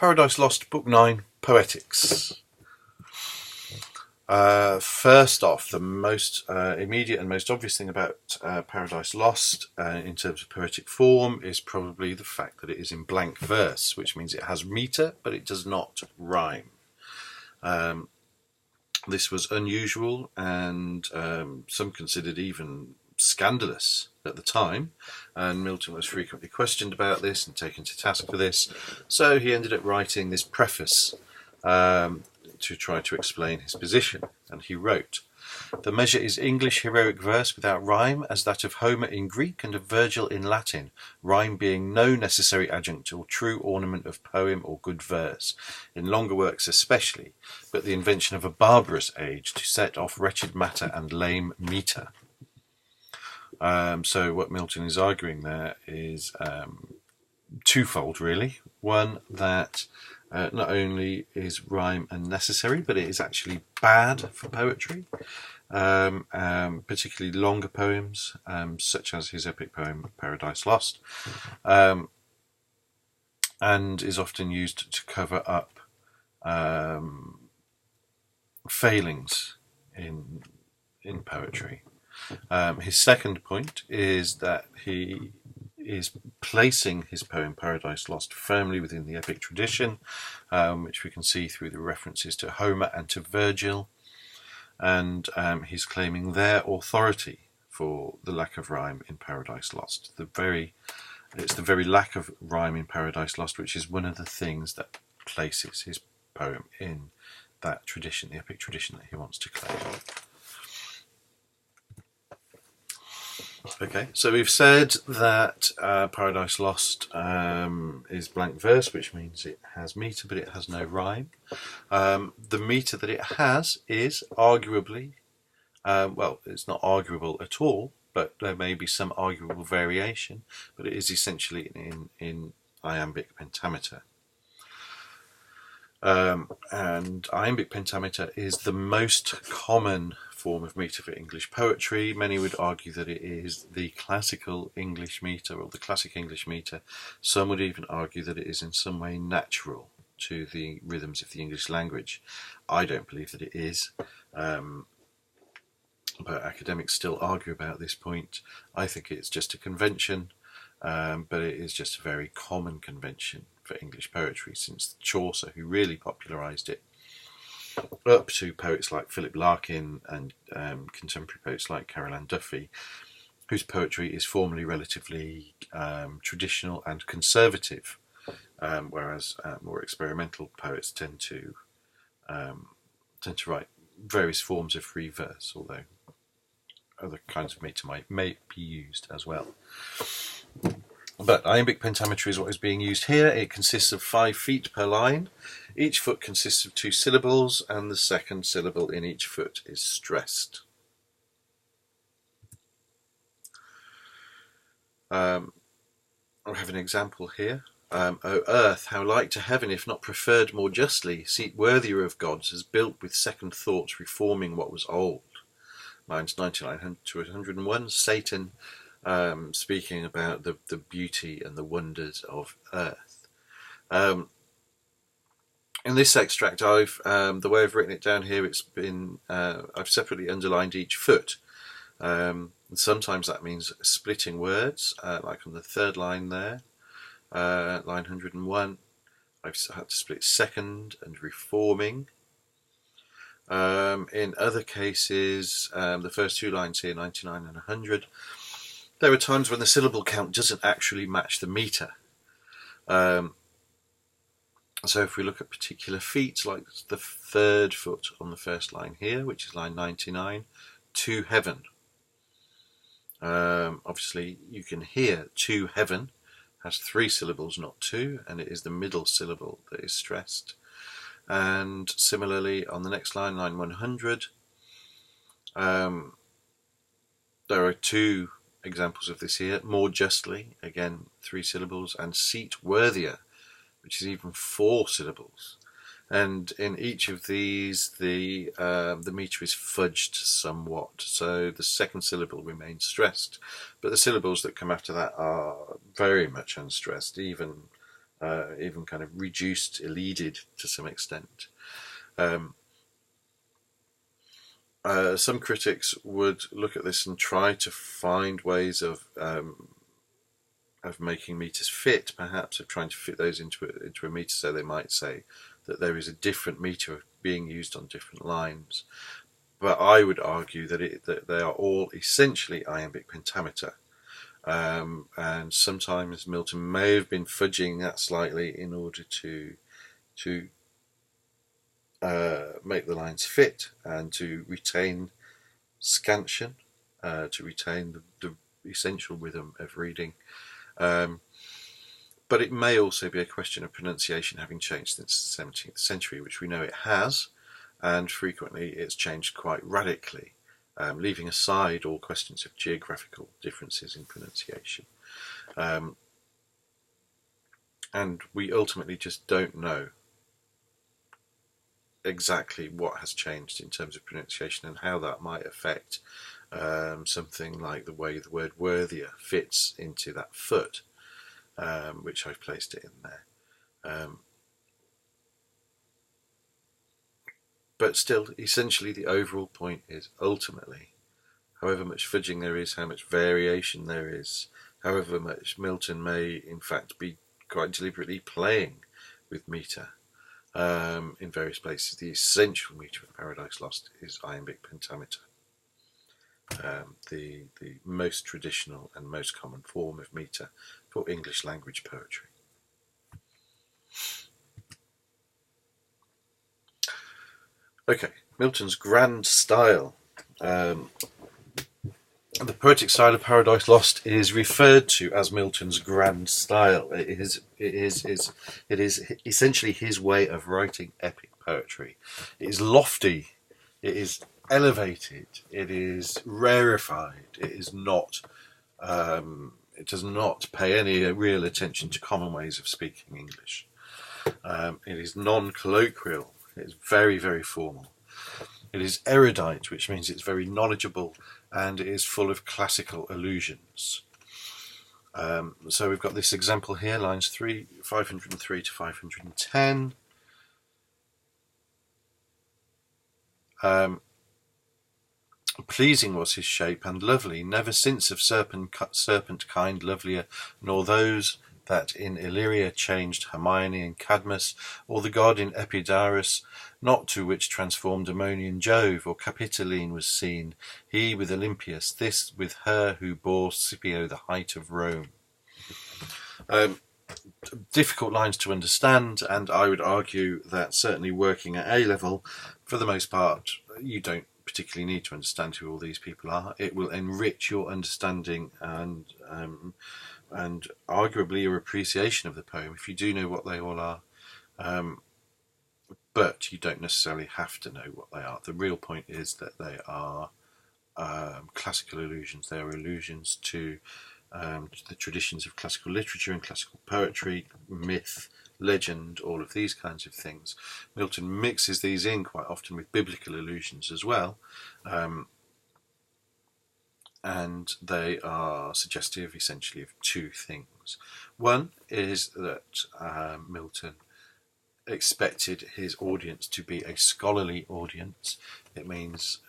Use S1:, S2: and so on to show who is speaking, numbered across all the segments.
S1: Paradise Lost, Book 9, Poetics. First off, the most immediate and most obvious thing about Paradise Lost in terms of poetic form is probably the fact that it is in blank verse, which means it has metre, but it does not rhyme. This was unusual and some considered even scandalous at the time, and Milton was frequently questioned about this and taken to task for this, so he ended up writing this preface to try to explain his position, and he wrote, "The measure is English heroic verse without rhyme, as that of Homer in Greek and of Virgil in Latin, rhyme being no necessary adjunct or true ornament of poem or good verse, in longer works especially, but the invention of a barbarous age to set off wretched matter and lame metre." So what Milton is arguing there is twofold, really. One, that not only is rhyme unnecessary, but it is actually bad for poetry, particularly longer poems, such as his epic poem Paradise Lost, and is often used to cover up failings in poetry. His second point is that he is placing his poem Paradise Lost firmly within the epic tradition, which we can see through the references to Homer and to Virgil, and he's claiming their authority for the lack of rhyme in Paradise Lost. It's the very lack of rhyme in Paradise Lost which is one of the things that places his poem in that tradition, the epic tradition that he wants to claim. Okay, so we've said that Paradise Lost is blank verse, which means it has metre, but it has no rhyme. The metre that it has is arguably, well, it's not arguable at all, but there may be some arguable variation, but it is essentially in iambic pentameter. And iambic pentameter is the most common form of metre for English poetry. Many would argue that it is the classical English metre, or the classic English metre. Some would even argue that it is in some way natural to the rhythms of the English language. I don't believe that it is, but academics still argue about this point. I think it's just a convention, but it is just a very common convention for English poetry since Chaucer, who really popularised it, up to poets like Philip Larkin and contemporary poets like Carol Ann Duffy, whose poetry is formally relatively traditional and conservative, whereas more experimental poets tend to write various forms of free verse, although other kinds of metre may be used as well. But iambic pentameter is what is being used here. It consists of 5 feet per line. Each foot consists of 2 syllables, and the second syllable in each foot is stressed. I have an example here. O earth, how like to heaven, if not preferred more justly, seat worthier of gods, as built with second thoughts, reforming what was old. Lines 99 to 101, Satan speaking about the beauty and the wonders of earth. In this extract, the way I've written it down here, I've separately underlined each foot. And sometimes that means splitting words, like on the third line there, line 101. I've had to split second and reforming. In other cases, the first 2 lines here, 99 and 100, there are times when the syllable count doesn't actually match the metre. So if we look at particular feet, like the third foot on the first line here, which is line 99, to heaven. Obviously, you can hear to heaven has 3 syllables, not 2, and it is the middle syllable that is stressed. And similarly, on the next line, line 100, there are 2 examples of this here. More justly, again 3 syllables, and seat worthier, which is even 4 syllables. And in each of these, the metre is fudged somewhat, so the second syllable remains stressed, but the syllables that come after that are very much unstressed, even even kind of reduced, elided to some extent. Some critics would look at this and try to find ways of making meters fit, perhaps of trying to fit those into a meter. So they might say that there is a different meter being used on different lines. But I would argue that they are all essentially iambic pentameter. And sometimes Milton may have been fudging that slightly in order to make the lines fit and to retain scansion, to retain the essential rhythm of reading. But it may also be a question of pronunciation having changed since the 17th century, which we know it has, and frequently it's changed quite radically, leaving aside all questions of geographical differences in pronunciation. And we ultimately just don't know exactly what has changed in terms of pronunciation and how that might affect something like the way the word worthier fits into that foot, which I've placed it in there. But still, essentially the overall point is ultimately, however much fudging there is, how much variation there is, however much Milton may in fact be quite deliberately playing with meter in various places, the essential meter of Paradise Lost is iambic pentameter. The most traditional and most common form of meter for English language poetry. Okay, Milton's grand style. The poetic style of Paradise Lost is referred to as Milton's grand style. It is essentially his way of writing epic poetry. It is lofty. It is elevated. It is rarefied. It is not. It does not pay any real attention to common ways of speaking English. It is non-colloquial. It is very, very formal. It is erudite, which means it's very knowledgeable, and it is full of classical allusions. So we've got this example here, lines 503 to 510. Pleasing was his shape and lovely, never since of serpent kind lovelier, nor those that in Illyria changed Hermione and Cadmus, or the god in Epidaurus, not to which transformed Ammonian Jove, or Capitoline was seen, he with Olympias, this with her who bore Scipio the height of Rome. Difficult lines to understand, and I would argue that certainly working at A level, for the most part, you don't particularly need to understand who all these people are. It will enrich your understanding and arguably your appreciation of the poem if you do know what they all are. But you don't necessarily have to know what they are. The real point is that they are classical allusions. They are allusions to the traditions of classical literature and classical poetry, myth, legend, all of these kinds of things. Milton mixes these in quite often with biblical allusions as well, and they are suggestive essentially of two things. One is that Milton expected his audience to be a scholarly audience.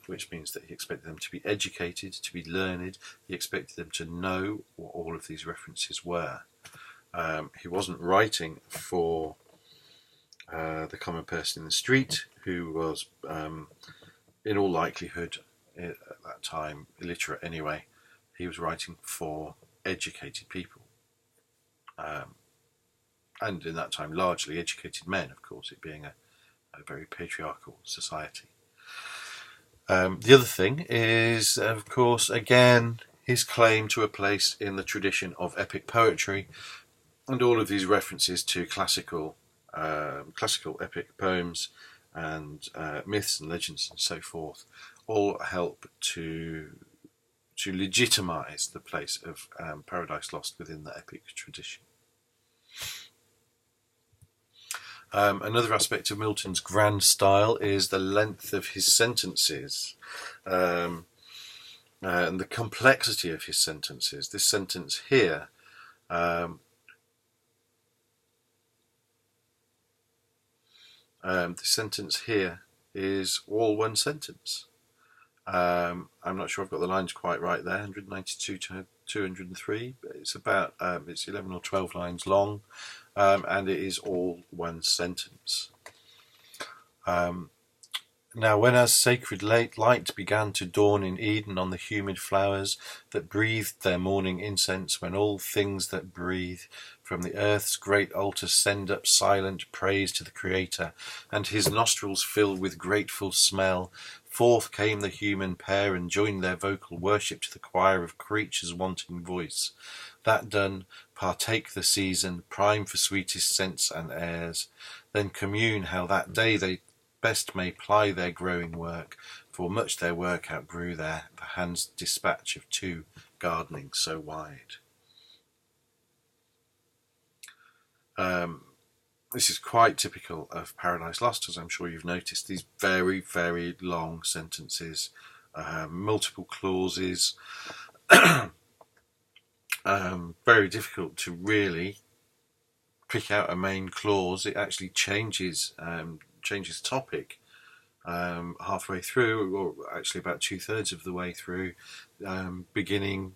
S1: Which means that he expected them to be educated, to be learned. He expected them to know what all of these references were. He wasn't writing for the common person in the street, who was, in all likelihood, at that time, illiterate anyway. He was writing for educated people. And in that time, largely educated men, of course, it being a very patriarchal society. The other thing is, of course, again, his claim to a place in the tradition of epic poetry, and all of these references to classical epic poems and myths and legends and so forth all help to legitimise the place of Paradise Lost within the epic tradition. Another aspect of Milton's grand style is the length of his sentences and the complexity of his sentences. This sentence here The sentence here is all one sentence. I'm not sure I've got the lines quite right there, 192 to 203, but it's about it's 11 or 12 lines long, and it is all one sentence. Now when as sacred light began to dawn in Eden on the humid flowers that breathed their morning incense, when all things that breathe from the earth's great altar send up silent praise to the Creator, and his nostrils fill with grateful smell, forth came the human pair and joined their vocal worship to the choir of creatures wanting voice. That done, partake the season, prime for sweetest scents and airs, then commune how that day they best may ply their growing work, for much their work outgrew the hand's dispatch of two gardening so wide. This is quite typical of Paradise Lost, as I'm sure you've noticed. These very, very long sentences, multiple clauses, very difficult to really pick out a main clause. It actually changes topic halfway through, or actually about 2/3 of the way through, beginning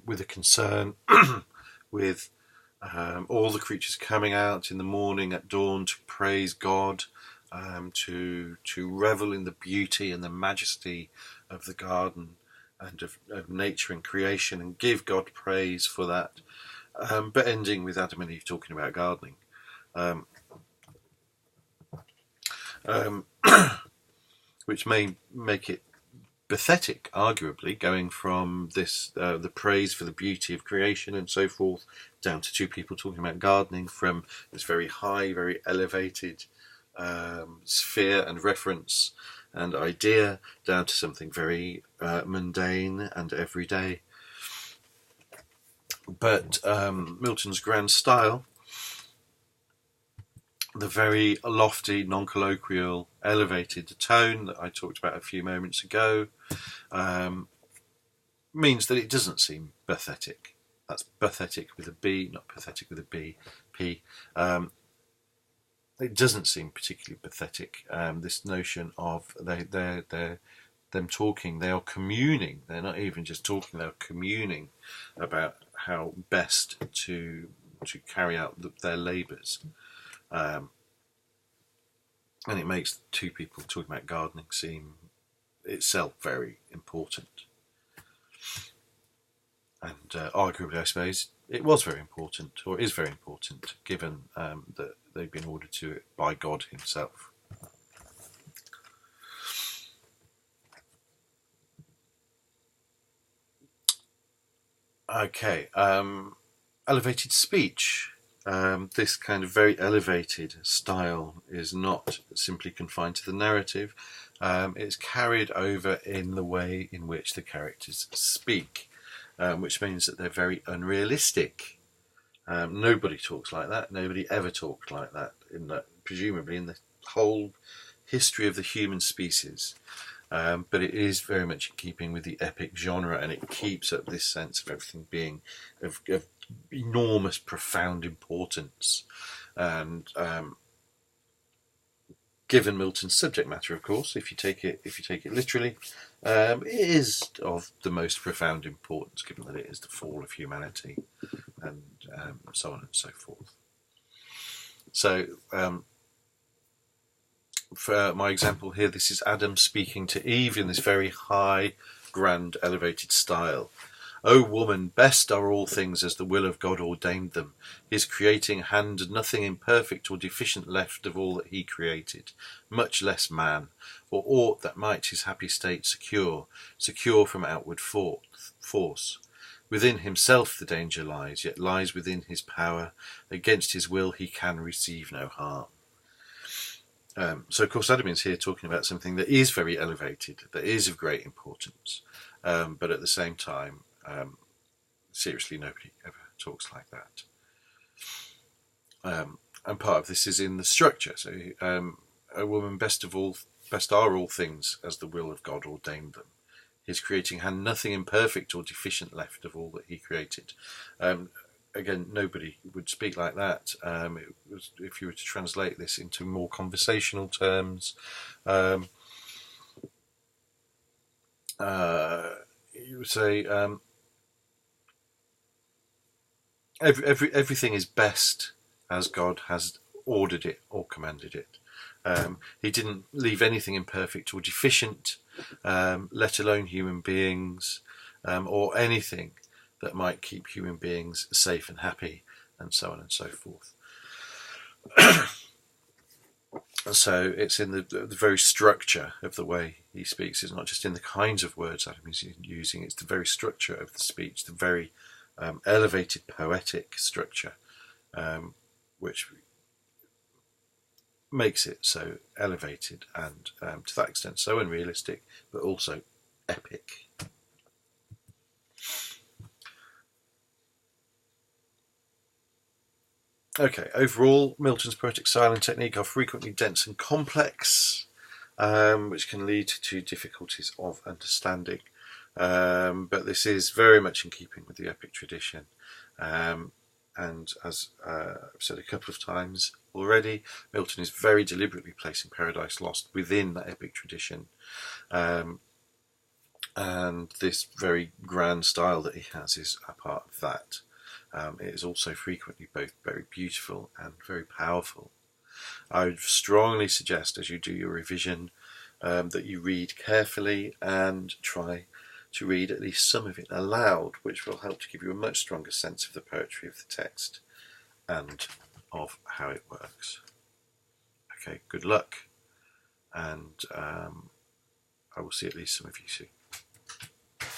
S1: with a concern with all the creatures coming out in the morning at dawn to praise God, to revel in the beauty and the majesty of the garden and of nature and creation, and give God praise for that, but ending with Adam and Eve talking about gardening. Which may make it pathetic, arguably, going from this the praise for the beauty of creation and so forth, down to two people talking about gardening, from this very high, very elevated sphere and reference and idea, down to something very mundane and everyday. But Milton's grand style, the very lofty, non-colloquial, elevated tone that I talked about a few moments ago, means that it doesn't seem pathetic. That's pathetic with a B, not pathetic with a B, P. It doesn't seem particularly pathetic. This notion of them talking, they are communing. They're not even just talking; they're communing about how best to carry out their labours. And it makes two people talking about gardening seem itself very important. And arguably, I suppose, it was very important, or is very important, given that they've been ordered to it by God himself. Okay, elevated speech. This kind of very elevated style is not simply confined to the narrative. It's carried over in the way in which the characters speak, which means that they're very unrealistic. Nobody talks like that. Nobody ever talked like that, presumably in the whole history of the human species. But it is very much in keeping with the epic genre, and it keeps up this sense of everything being of enormous, profound importance. And given Milton's subject matter, of course, if you take it literally, it is of the most profound importance, given that it is the fall of humanity, and so on and so forth. So, for my example here, this is Adam speaking to Eve in this very high, grand, elevated style. O woman, best are all things as the will of God ordained them, his creating hand nothing imperfect or deficient left of all that he created, much less man, or aught that might his happy state secure from outward force. Within himself the danger lies, yet lies within his power, against his will he can receive no harm. So of course Adam is here talking about something that is very elevated, that is of great importance, but at the same time, seriously, nobody ever talks like that. And part of this is in the structure. So, a woman, best are all things as the will of God ordained them. His creating hand nothing imperfect or deficient left of all that he created. again, nobody would speak like that. It was, if you were to translate this into more conversational terms, you would say everything is best as God has ordered it or commanded it. He didn't leave anything imperfect or deficient, let alone human beings, or anything that might keep human beings safe and happy, and so on and so forth. So it's in the very structure of the way he speaks. It's not just in the kinds of words that he's using, it's the very structure of the speech, the very elevated poetic structure, which makes it so elevated and to that extent so unrealistic, but also epic. Okay, overall, Milton's poetic style and technique are frequently dense and complex, which can lead to difficulties of understanding. But this is very much in keeping with the epic tradition. And as I've said a couple of times already, Milton is very deliberately placing Paradise Lost within that epic tradition. And this very grand style that he has is a part of that. It is also frequently both very beautiful and very powerful. I would strongly suggest, as you do your revision, that you read carefully and try to read at least some of it aloud, which will help to give you a much stronger sense of the poetry of the text and of how it works. Okay, good luck, and I will see at least some of you soon.